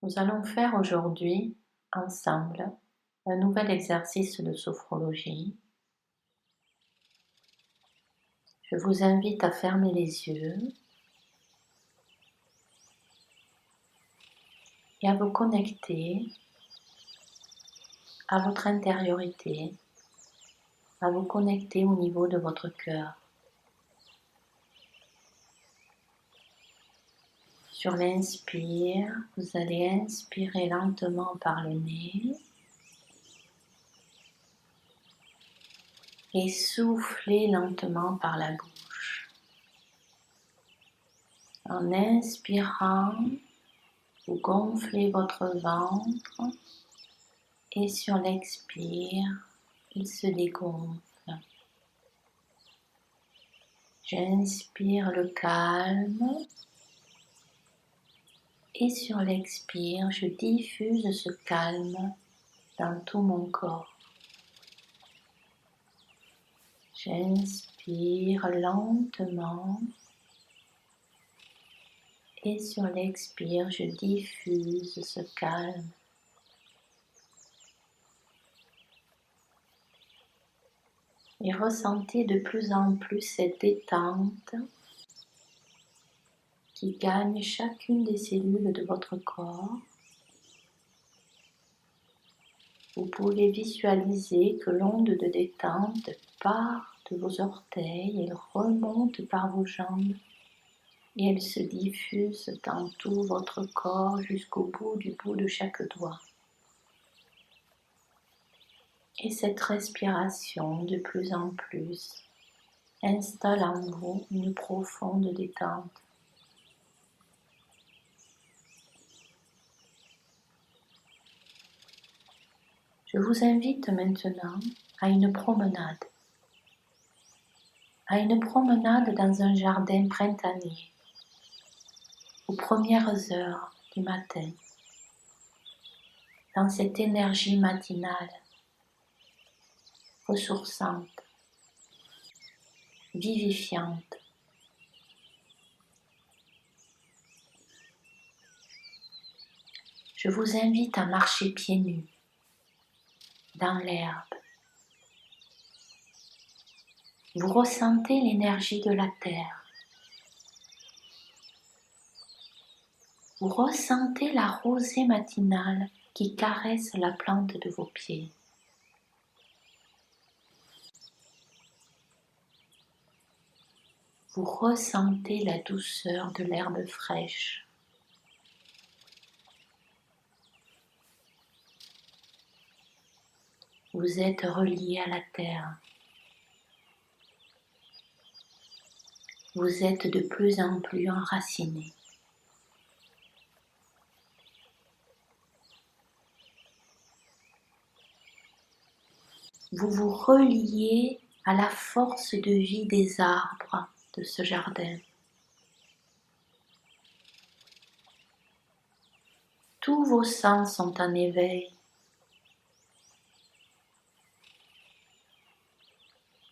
Nous allons faire aujourd'hui, ensemble, un nouvel exercice de sophrologie. Je vous invite à fermer les yeux et à vous connecter à votre intériorité, à vous connecter au niveau de votre cœur. Sur l'inspire, vous allez inspirer lentement par le nez et souffler lentement par la bouche. En inspirant, vous gonflez votre ventre et sur l'expire, il se dégonfle. J'inspire le calme et sur l'expire, je diffuse ce calme dans tout mon corps. J'inspire lentement et sur l'expire, je diffuse ce calme. Et ressentez de plus en plus cette détente qui gagne chacune des cellules de votre corps. Vous pouvez visualiser que l'onde de détente part de vos orteils, elle remonte par vos jambes et elle se diffuse dans tout votre corps jusqu'au bout de chaque doigt. Et cette respiration de plus en plus installe en vous une profonde détente. Je vous invite maintenant à une promenade dans un jardin printanier, aux premières heures du matin, dans cette énergie matinale, ressourçante, vivifiante. Je vous invite à marcher pieds nus dans l'herbe. Vous ressentez l'énergie de la terre. Vous ressentez la rosée matinale qui caresse la plante de vos pieds. Vous ressentez la douceur de l'herbe fraîche. Vous êtes relié à la terre. Vous êtes de plus en plus enraciné. Vous vous reliez à la force de vie des arbres de ce jardin. Tous vos sens sont en éveil.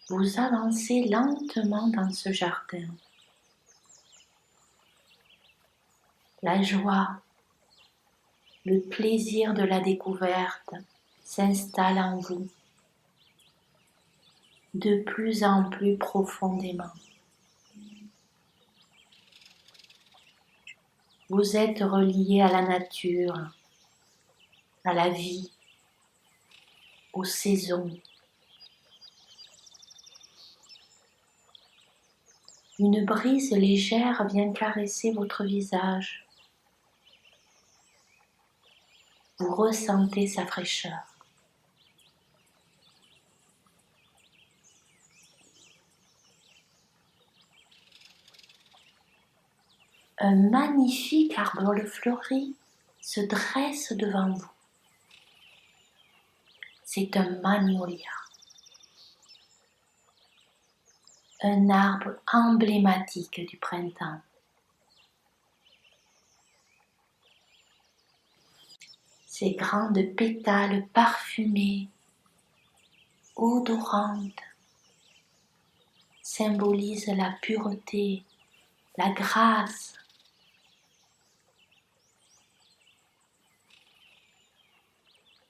Vous avancez lentement dans ce jardin. La joie, le plaisir de la découverte s'installe en vous de plus en plus profondément. Vous êtes relié à la nature, à la vie, aux saisons. Une brise légère vient caresser votre visage. Vous ressentez sa fraîcheur. Un magnifique arbre fleuri se dresse devant vous. C'est un magnolia, un arbre emblématique du printemps. Ses grandes pétales parfumés, odorantes, symbolisent la pureté, la grâce.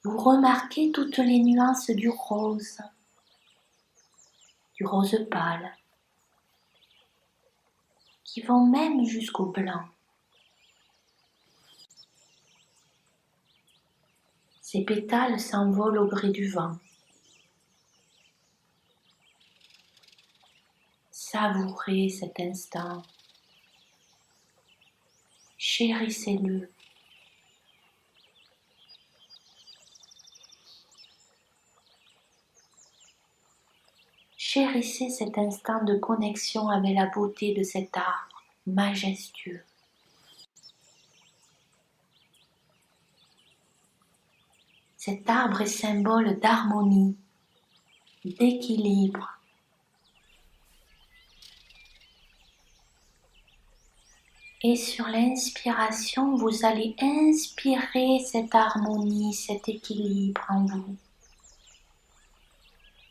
Vous remarquez toutes les nuances du rose pâle, qui vont même jusqu'au blanc. Ces pétales s'envolent au gré du vent. Savourez cet instant. Chérissez-le. Chérissez cet instant de connexion avec la beauté de cet arbre majestueux. Cet arbre est symbole d'harmonie, d'équilibre. Et sur l'inspiration, vous allez inspirer cette harmonie, cet équilibre en vous.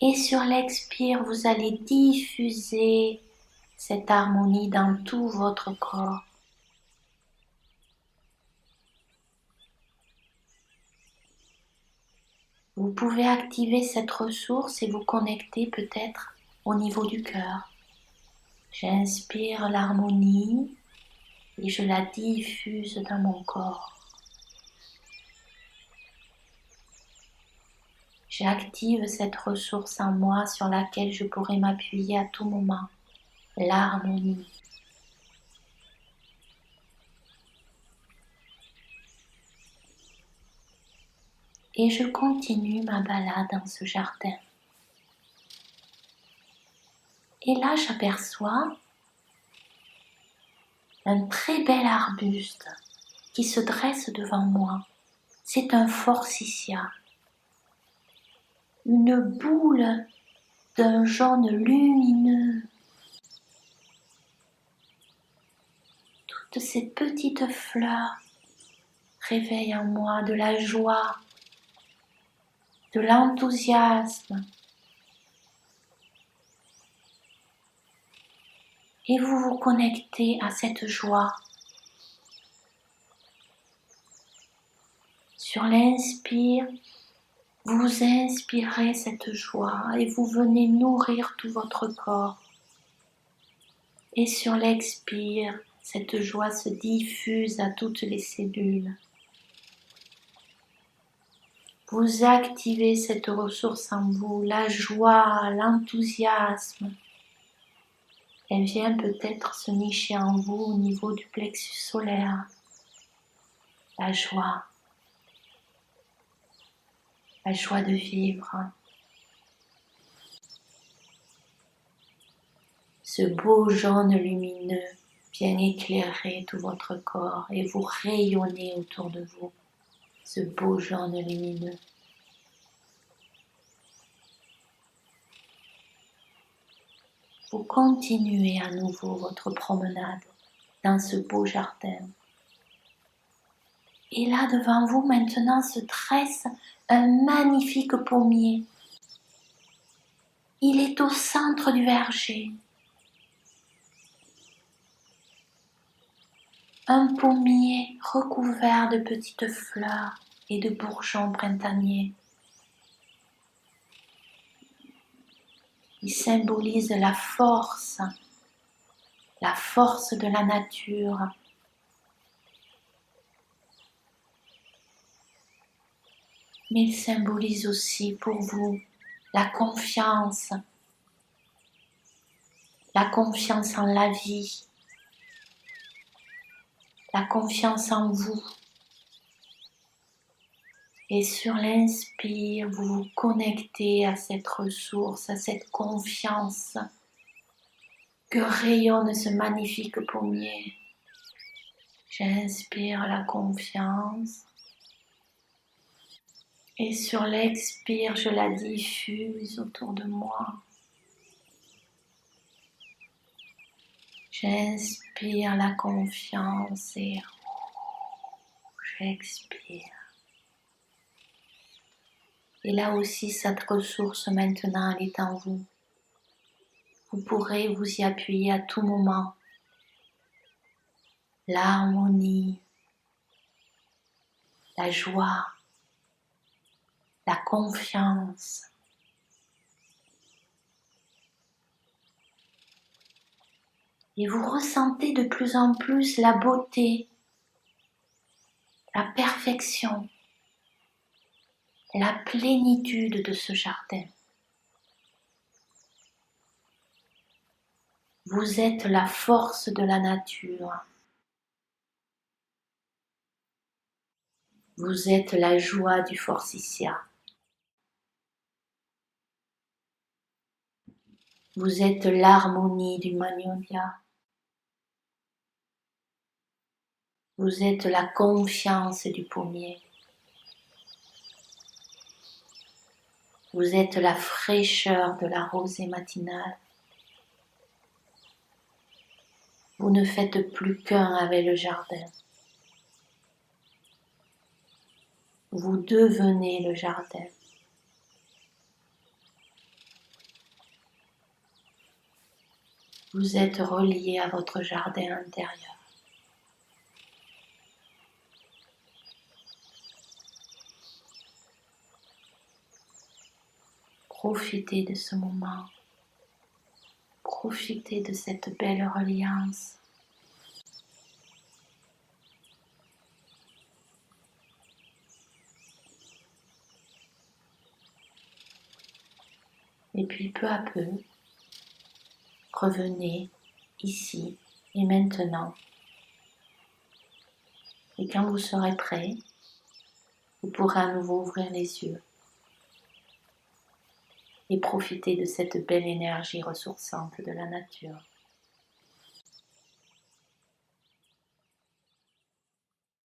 Et sur l'expire, vous allez diffuser cette harmonie dans tout votre corps. Vous pouvez activer cette ressource et vous connecter peut-être au niveau du cœur. J'inspire l'harmonie et je la diffuse dans mon corps. J'active cette ressource en moi sur laquelle je pourrais m'appuyer à tout moment, l'harmonie. Et je continue ma balade dans ce jardin. Et là, j'aperçois un très bel arbuste qui se dresse devant moi. C'est un forsythia, une boule d'un jaune lumineux. Toutes ces petites fleurs réveillent en moi de la joie, de l'enthousiasme. Et vous vous connectez à cette joie. Sur l'inspire, vous inspirez cette joie et vous venez nourrir tout votre corps. Et sur l'expire, cette joie se diffuse à toutes les cellules. Vous activez cette ressource en vous, la joie, l'enthousiasme. Elle vient peut-être se nicher en vous au niveau du plexus solaire. La joie de vivre. Ce beau jaune lumineux vient éclairer tout votre corps et vous rayonnez autour de vous. Ce beau jaune lumineux. Vous continuez à nouveau votre promenade dans ce beau jardin. Et là devant vous maintenant se dresse un magnifique pommier. Il est au centre du verger. Un pommier recouvert de petites fleurs et de bourgeons printaniers. Il symbolise la force de la nature. Mais il symbolise aussi pour vous la confiance en la vie, la confiance en vous. Et sur l'inspire, vous vous connectez à cette ressource, à cette confiance que rayonne ce magnifique pommier. J'inspire la confiance. Et sur l'expire, je la diffuse autour de moi. J'inspire la confiance et j'expire. Et là aussi, cette ressource maintenant, elle est en vous. Vous pourrez vous y appuyer à tout moment. L'harmonie, la joie, la confiance. Et vous ressentez de plus en plus la beauté, la perfection, la plénitude de ce jardin. Vous êtes la force de la nature. Vous êtes la joie du forsythia. Vous êtes l'harmonie du magnolia. Vous êtes la confiance du pommier. Vous êtes la fraîcheur de la rosée matinale. Vous ne faites plus qu'un avec le jardin. Vous devenez le jardin. Vous êtes relié à votre jardin intérieur. Profitez de ce moment. Profitez de cette belle reliance. Et puis peu à peu, revenez ici et maintenant. Et quand vous serez prêt, vous pourrez à nouveau ouvrir les yeux et profiter de cette belle énergie ressourçante de la nature.